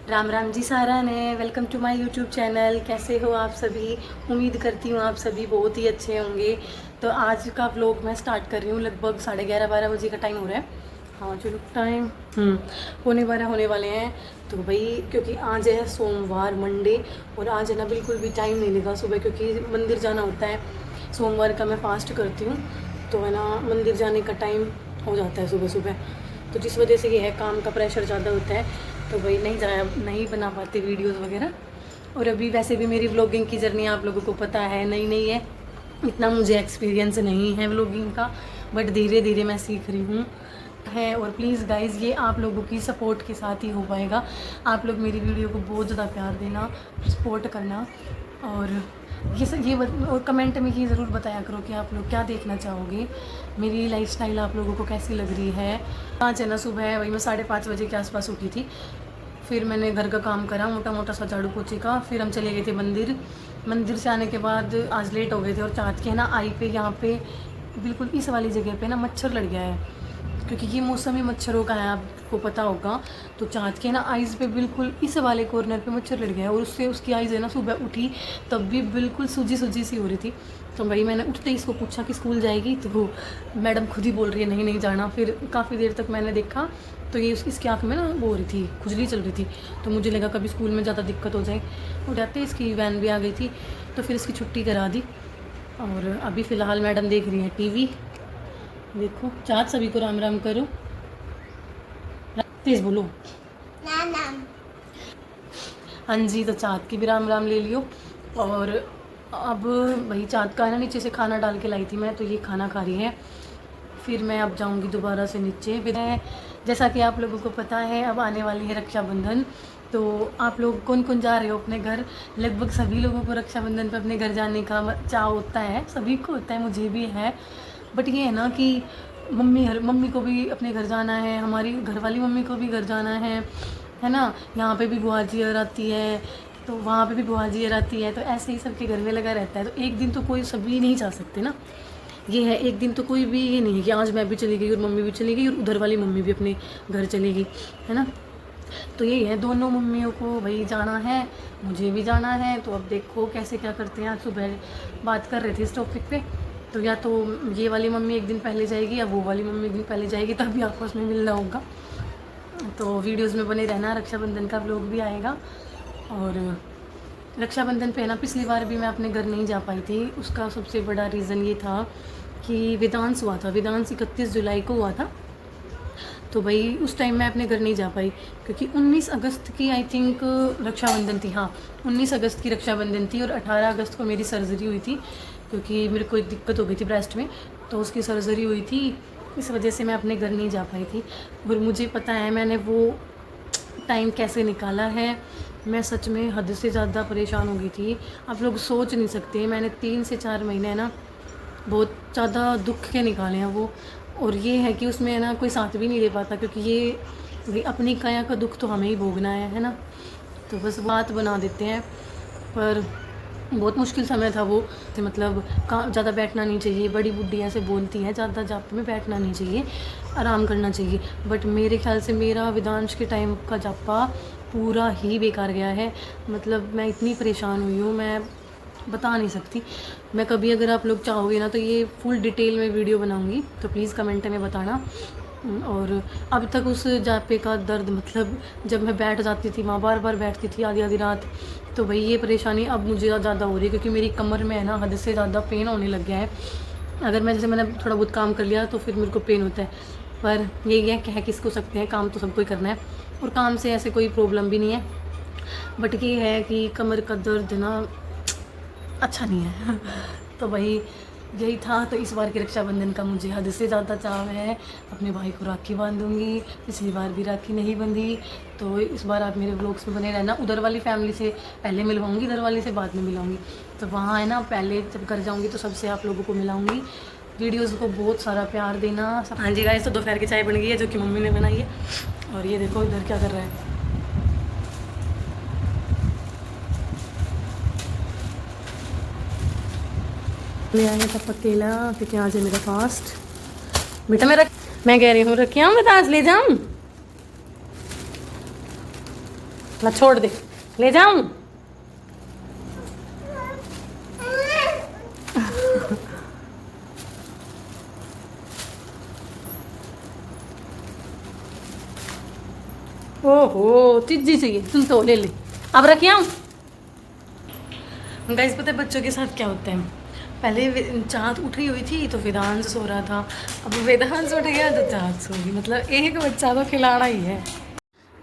राम राम जी सारा ने welcome to my YouTube channel. कैसे हो आप सभी? उम्मीद करती हूँ आप सभी बहुत ही अच्छे होंगे। तो आज का व्लॉग मैं स्टार्ट कर रही हूँ। लगभग 11:30-12 बजे का टाइम हो रहा है। हाँ चलो टाइम 11:15 होने वाले हैं। तो भाई क्योंकि आज है सोमवार मंडे और आज है ना बिल्कुल भी टाइम नहीं लगा सुबह, क्योंकि मंदिर जाना होता है। सोमवार का मैं फास्ट करती हूँ तो है ना मंदिर जाने का टाइम हो जाता है सुबह सुबह। तो जिस वजह से ये है काम का प्रेशर ज़्यादा होता है, तो भाई नहीं बना पाते वीडियोस वगैरह। और अभी वैसे भी मेरी व्लॉगिंग की जर्नी आप लोगों को पता है नई है, इतना मुझे एक्सपीरियंस नहीं है व्लॉगिंग का, बट धीरे धीरे मैं सीख रही हूँ है। और प्लीज़ गाइज़ ये आप लोगों की सपोर्ट के साथ ही हो पाएगा। आप लोग मेरी वीडियो को बहुत ज़्यादा प्यार देना, सपोर्ट करना और और कमेंट में ये ज़रूर बताया करो कि आप लोग क्या देखना चाहोगे, मेरी लाइफस्टाइल आप लोगों को कैसी लग रही है। आज है ना सुबह वही मैं 5:30 बजे के आसपास उठी थी। फिर मैंने घर का काम करा मोटा मोटा सा झाड़ू पोछे का। फिर हम चले गए थे मंदिर से आने के बाद आज लेट हो गए थे। और चाँद के है ना आई पे यहाँ पे बिल्कुल इस वाली जगह पे ना मच्छर लड़ गया है, क्योंकि ये मौसम ही मच्छरों का है आपको पता होगा। तो चाँद के ना आइज़ पे बिल्कुल इस वाले कॉर्नर पे मच्छर लड़ गया है और उससे उसकी आइज़ है ना सुबह उठी तब भी बिल्कुल सूजी सी हो रही थी। तो भाई मैंने उठते ही इसको पूछा कि स्कूल जाएगी, तो वो मैडम खुद ही बोल रही है नहीं जाना। फिर काफ़ी देर तक मैंने देखा तो ये इसकी आँख में ना वो हो रही थी, खुजली चल रही थी। तो मुझे लगा कभी स्कूल में ज़्यादा दिक्कत हो जाए। वो जाते इसकी वैन भी आ गई थी तो फिर इसकी छुट्टी करा दी। और अभी फ़िलहाल मैडम देख रही है टीवी। देखो चाँद सभी को राम राम करो, तेज बोलो राम राम। हाँ जी, तो चाँद की भी राम राम ले लियो। और अब वही चाँद का है ना नीचे से खाना डाल के लाई थी मैं, तो ये खाना खा रही है। फिर मैं अब जाऊंगी दोबारा से नीचे। फिर जैसा कि आप लोगों को पता है अब आने वाली है रक्षाबंधन। तो आप लोग कौन कौन जा रहे हो अपने घर? लगभग सभी लोगों को रक्षाबंधन पे अपने घर जाने का चाह होता है, सभी को होता है, मुझे भी है। बट ये है ना कि मम्मी को भी अपने घर जाना है, हमारी घर वाली मम्मी को भी घर जाना है ना। यहाँ पे भी बुआ जी और आती है तो वहाँ पे भी बुआ जी और आती है, तो ऐसे ही सबके घर में लगा रहता है। तो एक दिन तो कोई सभी नहीं जा सकते ना, ये है एक दिन तो कोई भी ये नहीं है कि आज मैं भी चली गई और मम्मी भी चली गई और उधर वाली मम्मी भी अपने घर चली गई, है ना। तो यही है, दोनों मम्मियों को भाई जाना है, मुझे भी जाना है। तो अब देखो कैसे क्या करते हैं। आज सुबह बात कर रहे थे इस टॉपिक पे, तो या तो ये वाली मम्मी एक दिन पहले जाएगी या वो वाली मम्मी एक दिन पहले जाएगी, तभी आपस में मिलना होगा। तो वीडियोज़ में बने रहना, रक्षाबंधन का व्लॉग भी आएगा। और रक्षाबंधन पे ना पिछली बार भी मैं अपने घर नहीं जा पाई थी। उसका सबसे बड़ा रीज़न ये था कि वेदांश हुआ था, वेदांश 31 जुलाई को हुआ था। तो भाई उस टाइम मैं अपने घर नहीं जा पाई, क्योंकि 19 अगस्त की आई थिंक रक्षाबंधन थी। हाँ 19 अगस्त की रक्षाबंधन थी और 18 अगस्त को मेरी सर्जरी हुई थी, क्योंकि मेरे को एक दिक्कत हो गई थी ब्रेस्ट में, तो उसकी सर्जरी हुई थी। इस वजह से मैं अपने घर नहीं जा पाई थी। और मुझे पता है मैंने वो टाइम कैसे निकाला है। मैं सच में हद से ज़्यादा परेशान हो गई थी, आप लोग सोच नहीं सकते। मैंने 3 से 4 महीने ना बहुत ज़्यादा दुख के निकाले हैं वो। और ये है कि उसमें ना कोई साथ भी नहीं दे पाता, क्योंकि ये अपनी काया का दुख तो हमें ही भोगना है ना। तो बस बात बना देते हैं, पर बहुत मुश्किल समय था वो। तो मतलब ज़्यादा बैठना नहीं चाहिए, बड़ी बुढ़ी ऐसे बोलती है ज़्यादा जाप में बैठना नहीं चाहिए, आराम करना चाहिए। बट मेरे ख्याल से मेरा वेदांश के टाइम का जापा पूरा ही बेकार गया है। मतलब मैं इतनी परेशान हुई हूँ, मैं बता नहीं सकती। मैं कभी अगर आप लोग चाहोगे ना तो ये फुल डिटेल में वीडियो बनाऊंगी, तो प्लीज़ कमेंट में बताना। और अब तक उस जापे का दर्द, मतलब जब मैं बैठ जाती थी वहाँ बार बार बैठती थी आधी आधी रात, तो भाई ये परेशानी अब मुझे ज़्यादा हो रही है, क्योंकि मेरी कमर में है ना हद से ज़्यादा पेन होने लग गया है। अगर मैंने थोड़ा बहुत काम कर लिया तो फिर मेरे को पेन होता है, पर यही है कह किसको सकते हैं, काम तो सबको ही करना है। और काम से ऐसे कोई प्रॉब्लम भी नहीं है, बट ये है कि कमर का दर्द ना अच्छा नहीं है। तो भाई यही था। तो इस बार के रक्षाबंधन का मुझे हद से ज़्यादा चाव है, अपने भाई को राखी बांधूंगी। पिछली बार भी राखी नहीं बंधी, तो इस बार आप मेरे व्लॉग्स में बने रहना। उधर वाली फैमिली से पहले मिलवाऊंगी, इधर वाली से बाद में मिलाऊंगी। तो वहाँ है ना पहले जब घर जाऊँगी तो सबसे आप लोगों को मिलाऊंगी। वीडियोज़ को बहुत सारा प्यार देना। हाँ जी गाइस, तो दोपहर की चाय बन गई है जो कि मम्मी ने बनाई है। और ये देखो इधर क्या कर रहा है, ले आया था पकेला, क्योंकि आज है मेरा फास्ट। बेटा मैं कह रही हूँ रखिए हम बतास ले जाऊँ। ला छोड़ दे, ले जाऊं? ओहो चीजी चाहिए तुम तो ले ले, अब रख आऊं? गाइस पता है बच्चों के साथ क्या होता है, पहले चाँद उठी हुई थी तो वेदांश सो रहा था, अब वेदांश उठ गया तो चाँद सो गई, मतलब एक बच्चा तो खिलाना ही है।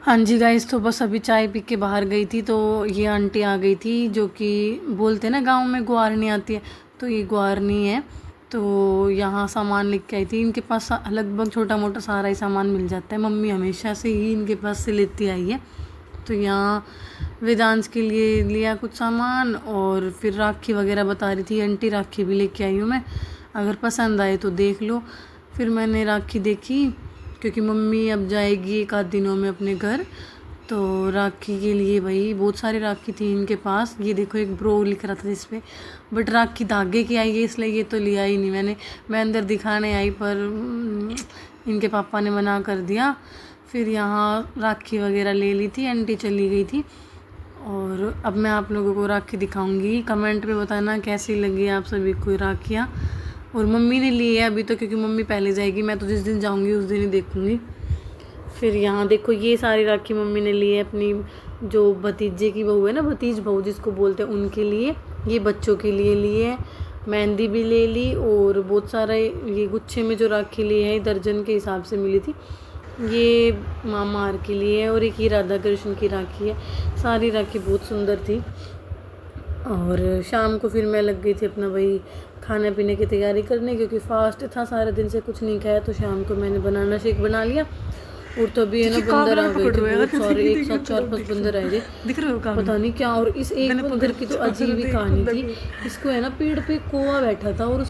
हाँ जी गाइस, तो बस अभी चाय पी के बाहर गई थी तो ये आंटी आ गई थी, जो कि बोलते हैं ना गांव में ग्वारनी आती है, तो ये ग्वारनी है। तो यहाँ सामान लेके आई थी, इनके पास लगभग छोटा मोटा सारा ही सामान मिल जाता है, मम्मी हमेशा से ही इनके पास से लेती आई है। तो यहाँ वेदांश के लिए लिया कुछ सामान, और फिर राखी वगैरह बता रही थी आंटी, राखी भी लेके आई हूँ मैं, अगर पसंद आए तो देख लो। फिर मैंने राखी देखी, क्योंकि मम्मी अब जाएगी एक आध दिनों में अपने घर, तो राखी के लिए भाई बहुत सारी राखी थी इनके पास। ये देखो एक ब्रो लिख रहा था इस पर, बट राखी धागे की आई है इसलिए ये तो लिया ही नहीं मैंने। मैं अंदर दिखाने आई पर इनके पापा ने मना कर दिया। फिर यहाँ राखी वगैरह ले ली थी, आंटी चली गई थी। और अब मैं आप लोगों को राखी दिखाऊंगी, कमेंट पे बताना कैसी लगी आप सभी को राखियाँ। और मम्मी ने ली है अभी तो, क्योंकि मम्मी पहले जाएगी, मैं तो जिस दिन जाऊंगी उस दिन ही देखूंगी। फिर यहाँ देखो ये सारी राखी मम्मी ने ली है अपनी जो भतीजे की बहू है ना, भतीज बहू जिसको बोलते हैं, उनके लिए। ये बच्चों के लिए लिए, मेहंदी भी ले ली, और बहुत सारा ये गुच्छे में जो राखी ली है दर्जन के हिसाब से मिली थी, ये मामा के लिए है, और एक ही राधा कृष्ण की राखी है। सारी राखी बहुत सुंदर थी। और शाम को फिर मैं लग गई थी अपना वही खाने पीने की तैयारी करने, क्योंकि फास्ट था, सारे दिन से कुछ नहीं खाया, तो शाम को मैंने बनाना शेक बना लिया। और तभी है ना बंदर आ गए थे बहुत सारे, एक साथ 4-5 बंदर आए थे, दिख रहे हो पता नहीं क्या। और इस एक बंदर की तो अजीब ही कहानी थी, इसको है ना पेड़ पे कौवा बैठा था, और